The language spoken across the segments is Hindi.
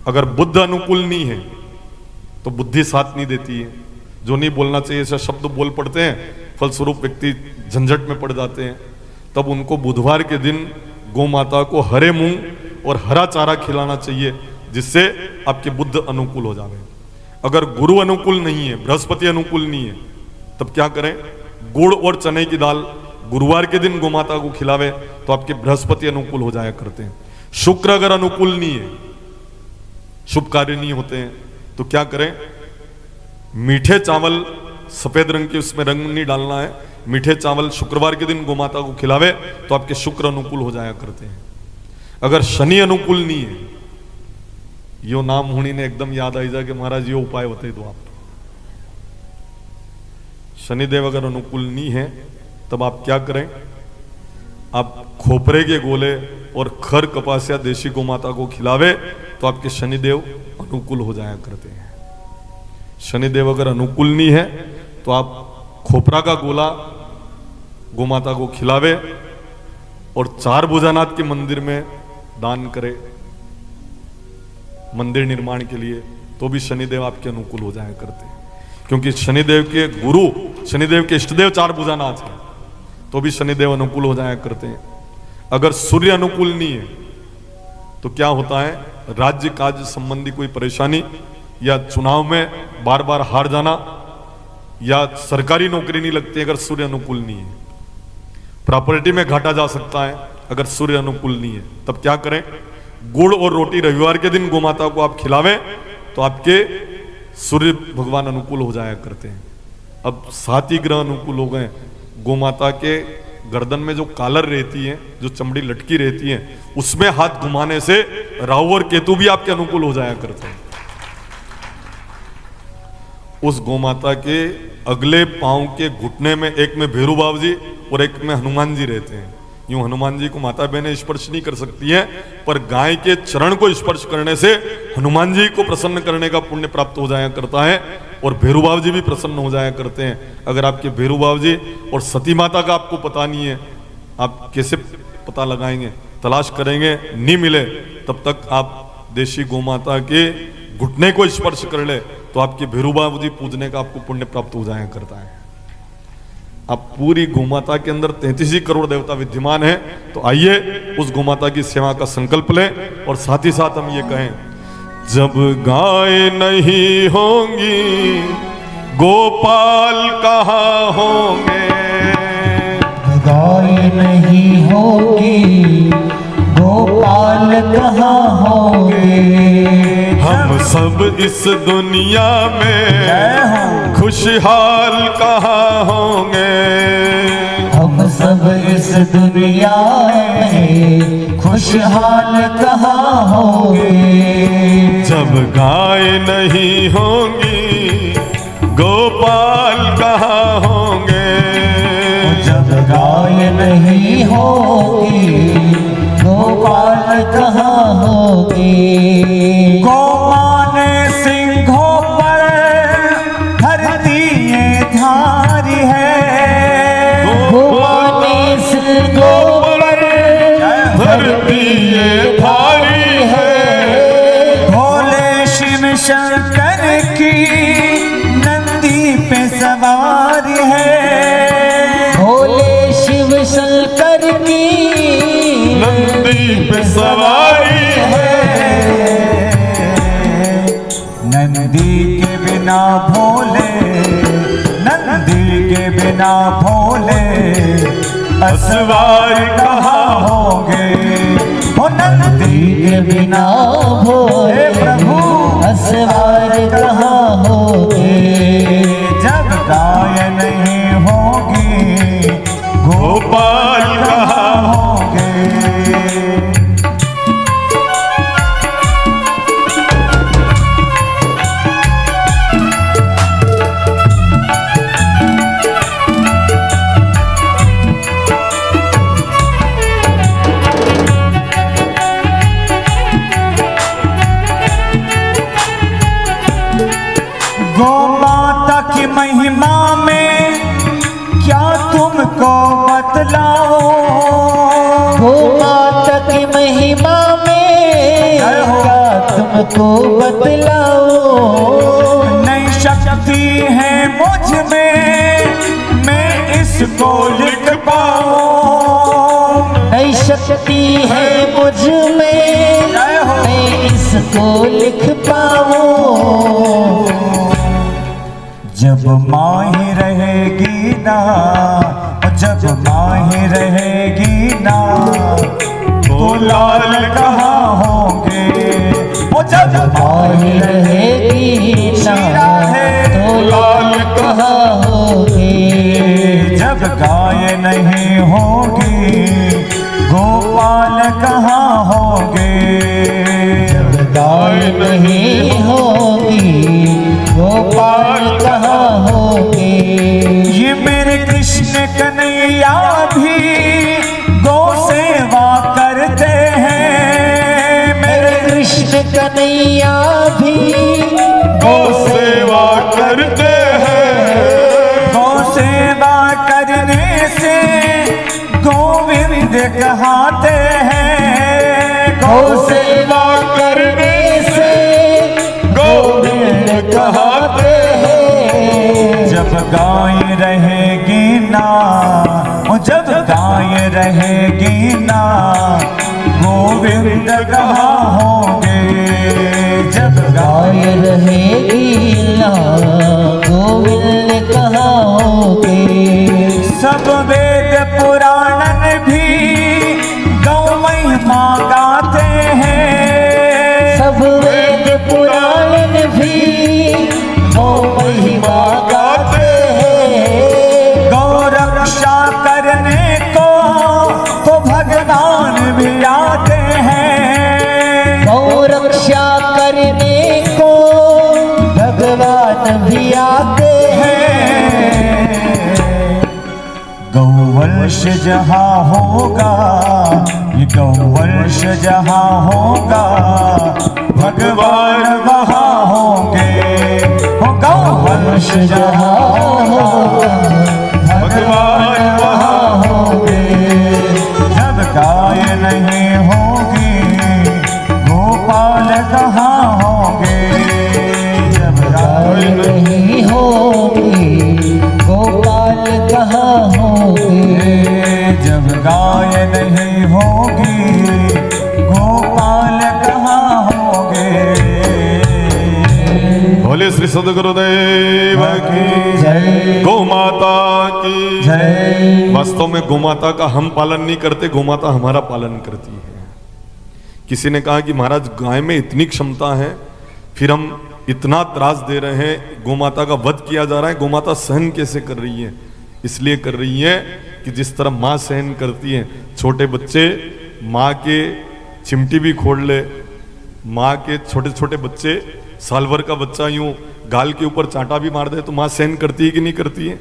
अगर बुद्ध अनुकूल नहीं है तो बुद्धि साथ नहीं देती है। जो नहीं बोलना चाहिए ऐसा शब्द बोल पड़ते हैं, फलस्वरूप व्यक्ति झंझट में पड़ जाते हैं। तब उनको बुधवार के दिन गौ माता को हरे मूंग और हरा चारा खिलाना चाहिए, जिससे आपके बुद्ध अनुकूल हो जावे। अगर गुरु अनुकूल नहीं है, बृहस्पति अनुकूल नहीं है, तब क्या करें? गुड़ और चने की दाल गुरुवार के दिन गोमाता को खिलावे तो आपके बृहस्पति अनुकूल हो जाया करते हैं। शुक्र अगर अनुकूल नहीं है, शुभ कार्य नहीं होते हैं, तो क्या करें? मीठे चावल, सफेद रंग के उसमें रंग नहीं डालना है, मीठे चावल शुक्रवार के दिन गोमाता को खिलावे तो आपके शुक्र अनुकूल हो जाया करते हैं। अगर शनि अनुकूल नहीं है, यो नाम होनी ने एकदम याद आई जा कि महाराज ये उपाय बता दो आप। शनिदेव अगर अनुकूल नहीं है तब आप क्या करें? आप खोपरे के गोले और खर कपासिया देशी गोमाता को खिलावे तो आपके शनिदेव अनुकूल हो जाया करते हैं। शनिदेव अगर अनुकूल नहीं है तो आप खोपरा का गोला गोमाता को खिलावे और 4 भुजानाथ के मंदिर में दान करे मंदिर निर्माण के लिए, तो भी शनिदेव आपके अनुकूल हो जाया करते हैं। क्योंकि शनिदेव के गुरु, शनिदेव के इष्टदेव 4 भुजानाथ हैं, तो भी शनिदेव अनुकूल हो जाया करते हैं। अगर सूर्य अनुकूल नहीं है तो क्या होता है? राज्य काज संबंधी कोई परेशानी, या चुनाव में बार बार हार जाना, या सरकारी नौकरी नहीं लगती अगर सूर्य अनुकूल नहीं है। प्रॉपर्टी में घाटा जा सकता है अगर सूर्य अनुकूल नहीं है। तब क्या करें? गुड़ और रोटी रविवार के दिन गोमाता को आप खिलावें तो आपके सूर्य भगवान अनुकूल हो जाया करते हैं। अब 7 ही ग्रह अनुकूल हो गए। गोमाता के गर्दन में जो कालर रहती है, जो चमड़ी लटकी रहती है, उसमें हाथ घुमाने से राहु और केतु भी आपके अनुकूल हो जाया करते हैं। उस गोमाता के अगले पांव के घुटने में एक में भैरू बाबा जी और एक में हनुमान जी रहते हैं। यूं हनुमान जी को माता बहनें स्पर्श नहीं कर सकती हैं, पर गाय के चरण को स्पर्श करने से हनुमान जी को प्रसन्न करने का पुण्य प्राप्त हो जाया करता है और भैरू बाबा जी भी प्रसन्न हो जाया करते हैं। अगर आपके भैरू बाबा जी और सती माता का आपको पता नहीं है, आप कैसे पता लगाएंगे? तलाश करेंगे, नहीं मिले तब तक आप देशी गोमाता के घुटने को स्पर्श कर ले तो आपके भैरू बाबा जी पूजने का आपको पुण्य प्राप्त हो जाया करता है। अब पूरी गोमाता के अंदर 33 करोड़ देवता विद्यमान है, तो आइए उस गोमाता की सेवा का संकल्प लें और साथ ही साथ हम ये कहें, जब गाय नहीं होंगी गोपाल कहाँ होंगे, गाय नहीं होगी गोपाल कहाँ होंगे। हम सब इस दुनिया में खुशहाल कहाँ होंगे, हम सब इस दुनिया में खुशहाल कहाँ होंगे। जब गाय नहीं होंगी गोपाल कहाँ होंगे, जब गाय नहीं होगी गोपाल कहाँ होगी। गौ ने सिंहों पर धरती ये धारी है, गौ ने सिंहों पर धरती ये भारी है। भोले शिव शंकर की नंदी पे सवारी है, भोले शिव शंकर की नंदी पे सवारी है। नंदी के बिना भोले, नंदी के बिना भोले असवार कहाँ होंगे। हो नंदी के बिना भोले प्रभु असवार कहाँ होंगे। जब गाय नहीं होगी गोपाल कहाँ होंगे। आपको बतलाओ। नई शक्ति है मुझ में, मैं इसको लिख पाऊं। नई शक्ति है मुझ में, मैं इसको लिख पाऊं। जब माही रहेगी ना, जब माही रहेगी ना, तो लाल कहाँ होंगे। वो जब माही रहेगी ना, तो लाल कहाँ होगी। जब गाय नहीं होगी, गोपाल कहाँ होंगे। जब गाय नहीं होगी, गोपाल कहाँ होगी। ये मेरे कृष्ण कन्हैया भी गौ सेवा करते हैं। मेरे कृष्ण कन्हैया भी गौ सेवा करते हैं। गौ सेवा करने से गोविंद कहते हैं। गौ सेवा करने से गोविंद कहते हैं। जब गाय रहेगी ना, जब गाय रहेगी ना, गोविंद कहाँ होंगे। जब गाय रहेगी ना, गोविंद कहाँ होगी। सब वेद पुराणन भी गौ महिमा गाते हैं। सब वेद पुराण भी गौ महिमा गाते हैं। गौ रक्षा करने को तो भगवान भी आते हैं। गौ रक्षा करने को भगवान भी आते हैं। गौवंश जहाँ होगा, ये गौवंश जहाँ होगा, भगवान वहाँ होंगे। हो गौवंश जहाँ होगा, भगवान वहाँ होंगे। जब गाय नहीं होगी, गोपाल कहाँ होंगे। जब गाय नहीं होगी, गोपाल कहाँ होगी। जब गाय नहीं होगी, गोपाल कहाँ होंगे। बोले श्री सद्गुरुदेव की जय। गौ माता की जय। वास्तव में गौ माता का हम पालन नहीं करते, गौ माता हमारा पालन करती है। किसी ने कहा कि महाराज गाय में इतनी क्षमता है, फिर हम इतना त्रास दे रहे हैं, गौ माता का वध किया जा रहा है, गौ माता सहन कैसे कर रही है? इसलिए कर रही है कि जिस तरह माँ सहन करती है, छोटे बच्चे माँ के चिमटी भी खोल ले, माँ के छोटे छोटे बच्चे, साल भर का बच्चा यूं गाल के ऊपर चांटा भी मार दे तो माँ सहन करती है कि नहीं करती है?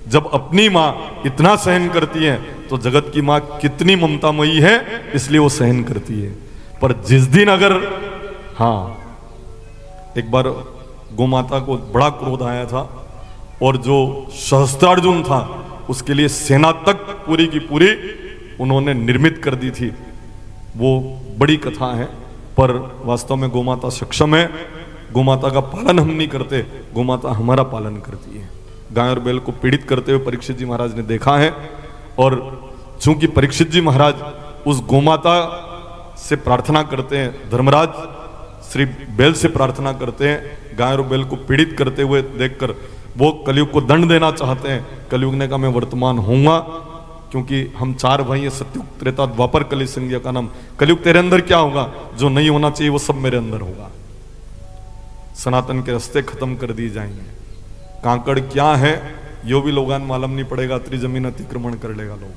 जब अपनी माँ इतना सहन करती है तो जगत की माँ कितनी ममतामयी है, इसलिए वो सहन करती है। पर जिस दिन अगर, हाँ, एक बार गौ माता को बड़ा क्रोध आया था और जो सहस्त्रार्जुन था उसके लिए सेना तक पूरी की पूरी उन्होंने निर्मित कर दी थी। वो बड़ी कथा है, पर वास्तव में गौ माता सक्षम है। गौ माता का पालन हम नहीं करते, गौ माता हमारा पालन करती है। गाय और बैल को पीड़ित करते हुए परीक्षित जी महाराज ने देखा है, और चूंकि परीक्षित जी महाराज उस गौ माता से प्रार्थना करते हैं, धर्मराज श्री बैल से प्रार्थना करते हैं, गाय और बैल को पीड़ित करते हुए देखकर वो कलयुग को दंड देना चाहते हैं। कलयुग ने कहा मैं वर्तमान होऊंगा, क्योंकि हम चार भाई हैं, सत्युग त्रेता द्वापर कलि संज्ञा का नाम। कलयुग तेरे अंदर क्या होगा, जो नहीं होना चाहिए वो सब मेरे अंदर होगा। सनातन के रास्ते खत्म कर दिए जाएंगे। कांकड़ क्या है यो भी लोगान मालूम नहीं पड़ेगा, अतरी जमीन अतिक्रमण कर लेगा लोग।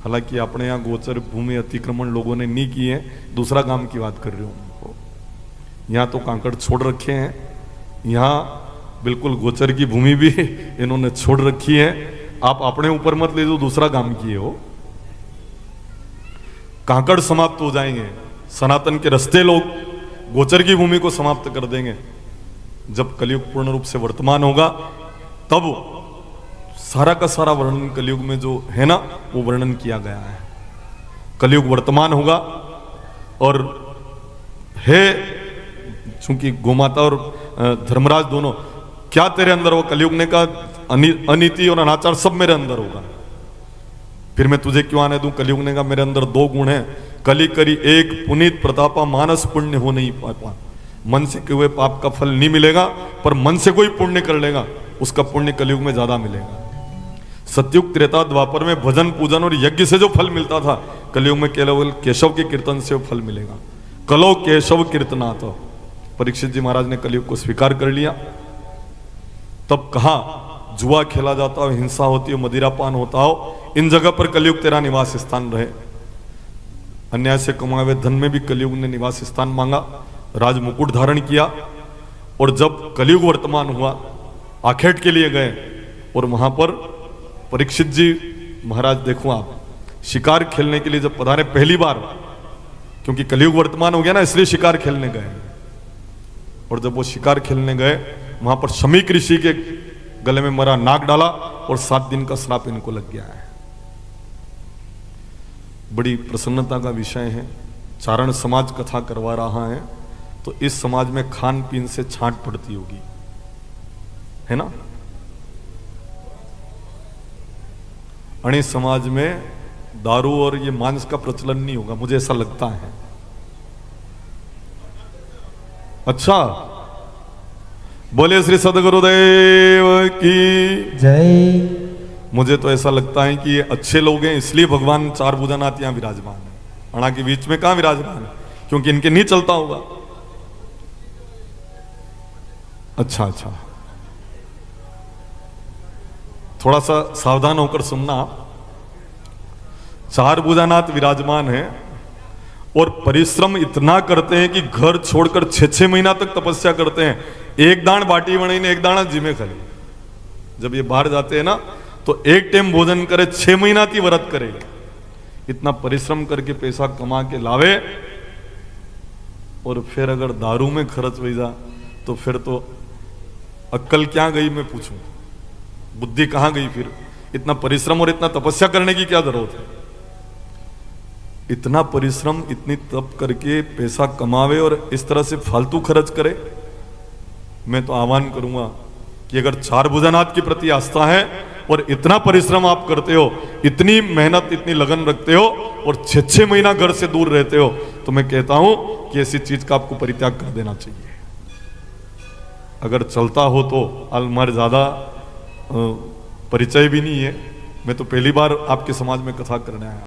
हालांकि अपने यहाँ गोचर भूमि अतिक्रमण लोगों ने नहीं किए हैं, दूसरा काम की बात कर रही हूँ। यहाँ तो कांकड़ छोड़ रखे हैं, यहाँ बिल्कुल गोचर की भूमि भी इन्होंने छोड़ रखी है। आप अपने ऊपर मत ले जो दूसरा काम किए हो। कांकड़ समाप्त हो जाएंगे, सनातन के रास्ते लोग गोचर की भूमि को समाप्त कर देंगे। जब कलयुग पूर्ण रूप से वर्तमान होगा तब सारा का सारा वर्णन कलयुग में जो है ना वो वर्णन किया गया है। कलयुग वर्तमान होगा और हे चूंकि गोमाता और धर्मराज दोनों, क्या तेरे अंदर वो कलयुग ने कहा अनीति और अनाचार सब मेरे अंदर होगा, फिर मैं तुझे क्यों आने दूं। कलयुग ने कहा मेरे अंदर दो गुण हैं, कली करी एक पुनीत प्रतापा, मानस पुण्य हो नहीं पापा। मन से किए हुए पाप का फल नहीं मिलेगा, पर मन से कोई पुण्य कर लेगा उसका पुण्य कलयुग में ज्यादा मिलेगा। सतयुग त्रेता द्वापर में भजन पूजन और यज्ञ से जो फल मिलता था, कलयुग में केवल केशव के कीर्तन से फल मिलेगा। कलो केशव कीर्तनाथ। परीक्षित जी महाराज ने कलयुग को स्वीकार कर लिया। तब कहा जुआ खेला जाता हो, हिंसा होती हो, मदिरापान होता हो, इन जगह पर कलयुग तेरा निवास स्थान रहे। अन्याय से कमाए हुए धन में भी कलयुग ने निवास स्थान मांगा, राज मुकुट धारण किया। और जब कलयुग वर्तमान हुआ, आखेट के लिए गए और वहां पर परीक्षित जी महाराज देखो आप शिकार खेलने के लिए जब पधारे पहली बार, क्योंकि कलयुग वर्तमान हो गया ना इसलिए शिकार खेलने गए। और जब वो शिकार खेलने गए वहां पर शमीक ऋषि के गले में मरा नाग डाला और 7 दिन का श्राप इनको लग गया है। बड़ी प्रसन्नता का विषय है। चारण समाज कथा करवा रहा है तो इस समाज में खान पीन से छांट पड़ती होगी, है ना। अणे समाज में दारू और ये मांस का प्रचलन नहीं होगा, मुझे ऐसा लगता है। अच्छा, बोले श्री सदगुरुदेव की जय। मुझे तो ऐसा लगता है कि ये अच्छे लोग हैं, इसलिए भगवान चार भुजनाथ यहां विराजमान है। अणा के बीच में कहां विराजमान है, क्योंकि इनके नहीं चलता होगा। अच्छा अच्छा, थोड़ा सा सावधान होकर सुनना। चार भुजानाथ विराजमान है और परिश्रम इतना करते हैं कि घर छोड़कर 6-6 महीना तक तपस्या करते हैं। एक दान बाटी बनी ने एक दाना जिमे खाली। जब ये बाहर जाते हैं ना तो एक टाइम भोजन करे, 6 महीना की व्रत करे। इतना परिश्रम करके पैसा कमा के लावे और फिर अगर दारू में खर्च हो जा तो फिर तो अक्ल क्या गई मैं पूछूं, बुद्धि कहां गई। फिर इतना परिश्रम और इतना तपस्या करने की क्या जरूरत है। इतना परिश्रम इतनी तप करके पैसा कमावे और इस तरह से फालतू खर्च करे। मैं तो आह्वान करूंगा कि अगर चार भुजानाथ के प्रति आस्था है और इतना परिश्रम आप करते हो, इतनी मेहनत इतनी लगन रखते हो और 6-6 महीना घर से दूर रहते हो, तो मैं कहता हूं कि ऐसी चीज का आपको परित्याग कर देना चाहिए। अगर चलता हो तो हमारे ज्यादा परिचय भी नहीं है, मैं तो पहली बार आपके समाज में कथा करने आया।